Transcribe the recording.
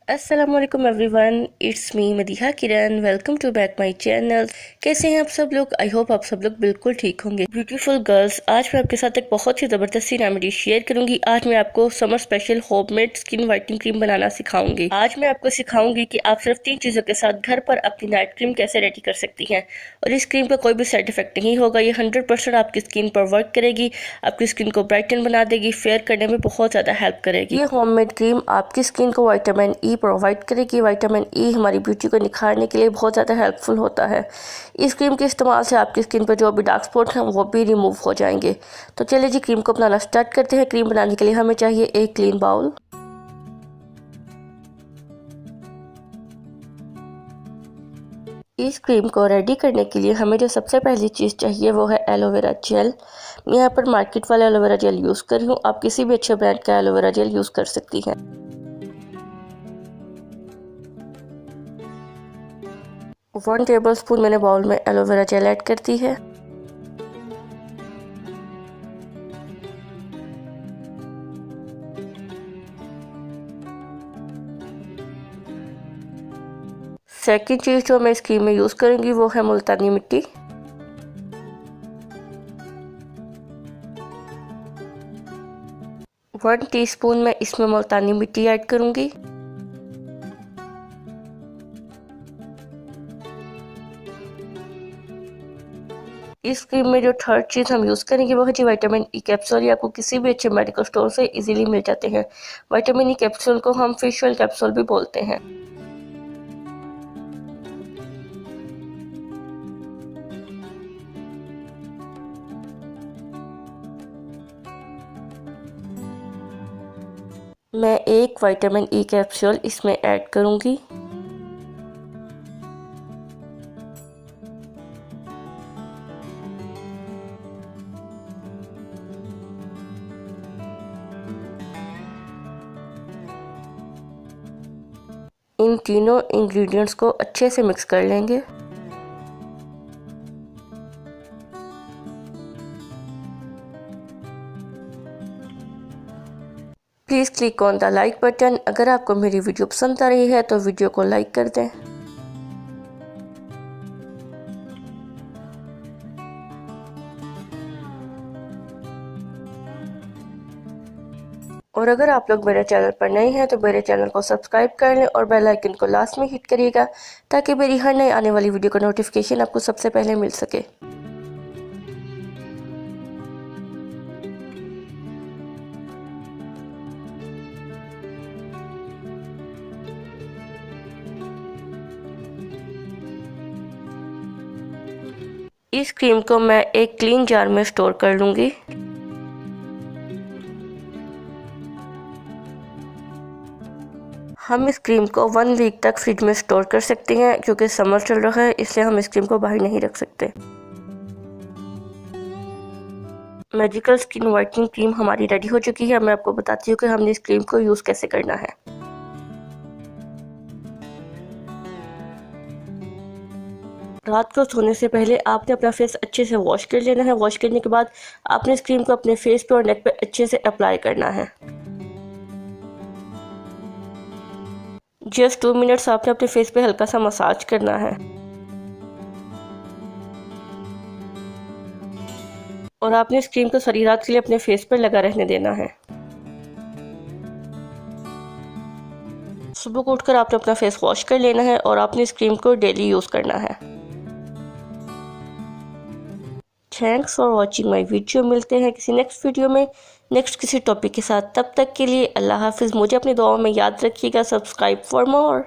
अस्सलामुअलैकुम everyone, it's me Madiha Kiran. Welcome to back my channel. कैसे हैं आप सब लोग? आई होप आप सब लोग बिल्कुल ठीक होंगे। ब्यूटीफुल गर्ल्स, आज मैं आपके साथ एक बहुत ही ज़बरदस्ती रेमेडी शेयर करूंगी। आज मैं आपको summer special homemade skin whitening cream बनाना सिखाऊंगी। आज मैं आपको सिखाऊंगी कि आप सिर्फ 3 चीज़ों के साथ घर पर अपनी नाइट क्रीम कैसे रेडी कर सकती हैं। और इस क्रीम का कोई भी साइड इफेक्ट नहीं होगा। ये 100% आपकी स्किन पर वर्क करेगी, आपकी स्किन को ब्राइटन बना देगी, फेयर करने में बहुत ज़्यादा हेल्प करेगी। ये होममेड क्रीम आपकी स्किन को विटामिन ई प्रोवाइड करेगी। विटामिन ई हमारी ब्यूटी को निखारने के लिए बहुत ज़्यादा हेल्पफुल होता है। इस क्रीम के इस्तेमाल से आपकी स्किन पर जो भी डार्क स्पॉट हैं वो भी रिमूव हो जाएंगे। तो चलिए जी, क्रीम को बनाना स्टार्ट करते हैं। क्रीम बनाने के लिए हमें चाहिए एक क्लीन बाउल। इस क्रीम को रेडी करने के लिए हमें जो सबसे पहली चीज़ चाहिए वो है एलोवेरा जेल। मैं यहाँ पर मार्केट वाला एलोवेरा जेल यूज़ कर रही हूँ। आप किसी भी अच्छे ब्रांड का एलोवेरा जेल यूज़ कर सकती हैं। 1 टेबलस्पून मैंने बाउल में एलोवेरा जेल ऐड कर दी है। सेकंड चीज़ जो मैं इस क्रीम में यूज़ करूँगी वो है मुल्तानी मिट्टी। वन टीस्पून मैं इसमें मुल्तानी मिट्टी ऐड करूँगी। इस क्रीम में जो थर्ड चीज़ हम यूज़ करेंगे वो है जी विटामिन ई कैप्सूल। ये आपको किसी भी अच्छे मेडिकल स्टोर से इजीली मिल जाते हैं। विटामिन ई कैप्सूल को हम फिश ऑयल कैप्सूल भी बोलते हैं। मैं एक विटामिन ई कैप्सूल इसमें ऐड करूँगी। इन तीनों इंग्रेडिएंट्स को अच्छे से मिक्स कर लेंगे। Please click on the like button. अगर आपको मेरी वीडियो पसंद आ रही है तो वीडियो को लाइक कर दें। और अगर आप लोग मेरे चैनल पर नए हैं तो मेरे चैनल को सब्सक्राइब कर लें और बेल आइकन को लास्ट में हिट करिएगा ताकि मेरी हर नई आने वाली वीडियो का नोटिफिकेशन आपको सबसे पहले मिल सके। इस क्रीम को मैं एक क्लीन जार में स्टोर कर लूँगी। हम इस क्रीम को 1 वीक तक फ्रिज में स्टोर कर सकते हैं। क्योंकि समर चल रहा है इसलिए हम इस क्रीम को बाहर नहीं रख सकते। मैजिकल स्किन वाइटनिंग क्रीम हमारी रेडी हो चुकी है। मैं आपको बताती हूँ कि हमने इस क्रीम को यूज़ कैसे करना है। रात को सोने से पहले आपने अपना फेस अच्छे से वॉश कर लेना है। वॉश करने के बाद आपने इस क्रीम को अपने फेस पे और नेक पे अच्छे से अप्लाई करना है। जस्ट 2 मिनट्स आपने अपने फेस पे हल्का सा मसाज करना है। और आपने इस क्रीम को सारी रात के लिए अपने फेस पर लगा रहने देना है। सुबह को उठकर आपने अपना फेस वॉश कर लेना है और आपने इस क्रीम को डेली यूज़ करना है। Thanks for watching my video. मिलते हैं किसी नेक्स्ट वीडियो में नेक्स्ट किसी टॉपिक के साथ। तब तक के लिए अल्लाह हाफिज़। मुझे अपनी दुआओं में याद रखिएगा। Subscribe for more.